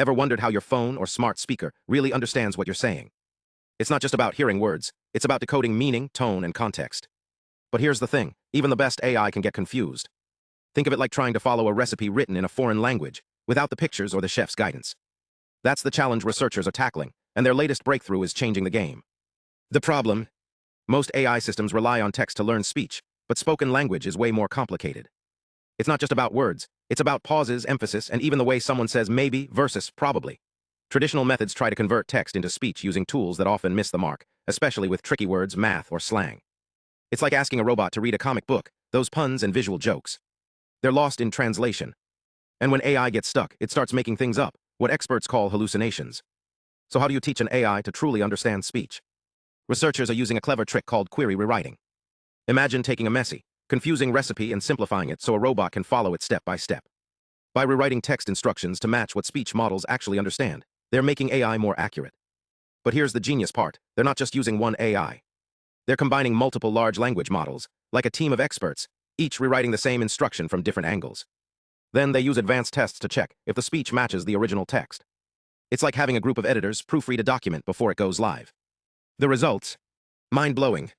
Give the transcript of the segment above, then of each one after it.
Ever wondered how your phone or smart speaker really understands what you're saying? It's not just about hearing words, it's about decoding meaning, tone, and context. But here's the thing, even the best AI can get confused. Think of it like trying to follow a recipe written in a foreign language, without the pictures or the chef's guidance. That's the challenge researchers are tackling, and their latest breakthrough is changing the game. The problem? Most AI systems rely on text to learn speech, but spoken language is way more complicated. It's not just about words, it's about pauses, emphasis, and even the way someone says maybe versus probably. Traditional methods try to convert text into speech using tools that often miss the mark, especially with tricky words, math, or slang. It's like asking a robot to read a comic book, those puns and visual jokes. They're lost in translation. And when AI gets stuck, it starts making things up, what experts call hallucinations. So how do you teach an AI to truly understand speech? Researchers are using a clever trick called query rewriting. Imagine taking a messy, confusing recipe and simplifying it so a robot can follow it step by step. By rewriting text instructions to match what speech models actually understand, they're making AI more accurate. But here's the genius part, they're not just using one AI. They're combining multiple large language models, like a team of experts, each rewriting the same instruction from different angles. Then they use advanced tests to check if the speech matches the original text. It's like having a group of editors proofread a document before it goes live. The results? Mind-blowing.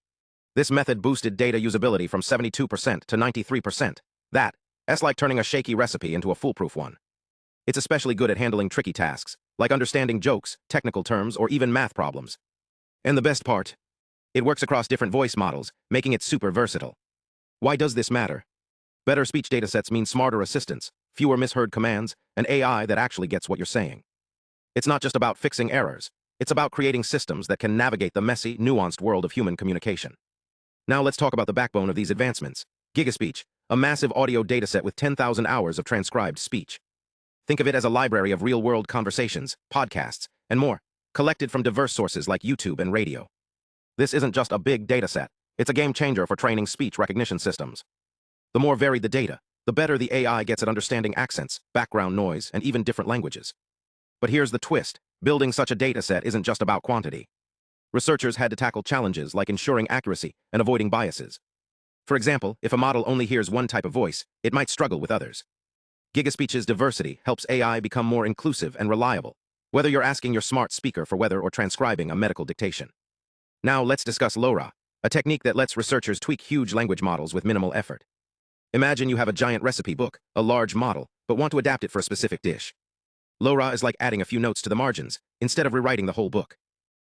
This method boosted data usability from 72% to 93%. That's like turning a shaky recipe into a foolproof one. It's especially good at handling tricky tasks, like understanding jokes, technical terms, or even math problems. And the best part? It works across different voice models, making it super versatile. Why does this matter? Better speech datasets mean smarter assistants, fewer misheard commands, and AI that actually gets what you're saying. It's not just about fixing errors. It's about creating systems that can navigate the messy, nuanced world of human communication. Now let's talk about the backbone of these advancements. Gigaspeech, a massive audio dataset with 10,000 hours of transcribed speech. Think of it as a library of real-world conversations, podcasts, and more, collected from diverse sources like YouTube and radio. This isn't just a big dataset. It's a game-changer for training speech recognition systems. The more varied the data, the better the AI gets at understanding accents, background noise, and even different languages. But here's the twist. Building such a dataset isn't just about quantity. Researchers had to tackle challenges like ensuring accuracy and avoiding biases. For example, if a model only hears one type of voice, it might struggle with others. Gigaspeech's diversity helps AI become more inclusive and reliable, whether you're asking your smart speaker for weather or transcribing a medical dictation. Now let's discuss LoRA, a technique that lets researchers tweak huge language models with minimal effort. Imagine you have a giant recipe book, a large model, but want to adapt it for a specific dish. LoRA is like adding a few notes to the margins, instead of rewriting the whole book.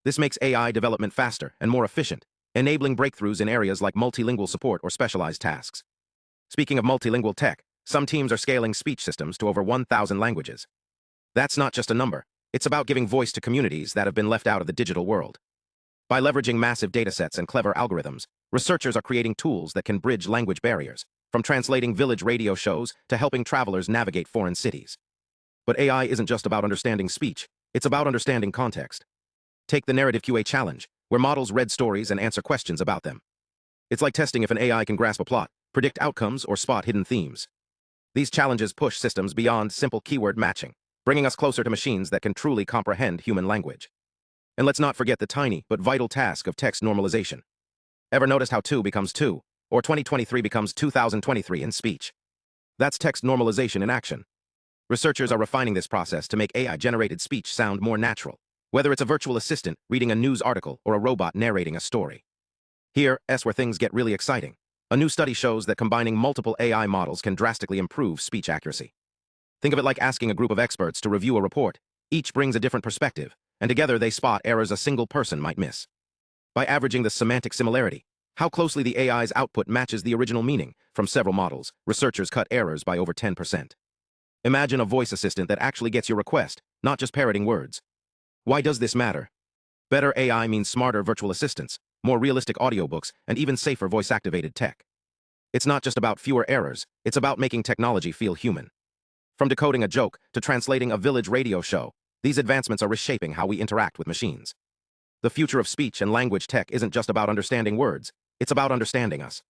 This makes AI development faster and more efficient, enabling breakthroughs in areas like multilingual support or specialized tasks. Speaking of multilingual tech, some teams are scaling speech systems to over 1,000 languages. That's not just a number, it's about giving voice to communities that have been left out of the digital world. By leveraging massive datasets and clever algorithms, researchers are creating tools that can bridge language barriers, from translating village radio shows to helping travelers navigate foreign cities. But AI isn't just about understanding speech, it's about understanding context. Take the Narrative QA challenge, where models read stories and answer questions about them. It's like testing if an AI can grasp a plot, predict outcomes, or spot hidden themes. These challenges push systems beyond simple keyword matching, bringing us closer to machines that can truly comprehend human language. And let's not forget the tiny but vital task of text normalization. Ever noticed how 2 becomes 2, or 2023 becomes 2023 in speech? That's text normalization in action. Researchers are refining this process to make AI-generated speech sound more natural, whether it's a virtual assistant reading a news article or a robot narrating a story. Here's where things get really exciting. A new study shows that combining multiple AI models can drastically improve speech accuracy. Think of it like asking a group of experts to review a report. Each brings a different perspective, and together they spot errors a single person might miss. By averaging the semantic similarity, how closely the AI's output matches the original meaning from several models, researchers cut errors by over 10%. Imagine a voice assistant that actually gets your request, not just parroting words. Why does this matter? Better AI means smarter virtual assistants, more realistic audiobooks, and even safer voice-activated tech. It's not just about fewer errors, it's about making technology feel human. From decoding a joke to translating a village radio show, these advancements are reshaping how we interact with machines. The future of speech and language tech isn't just about understanding words, it's about understanding us.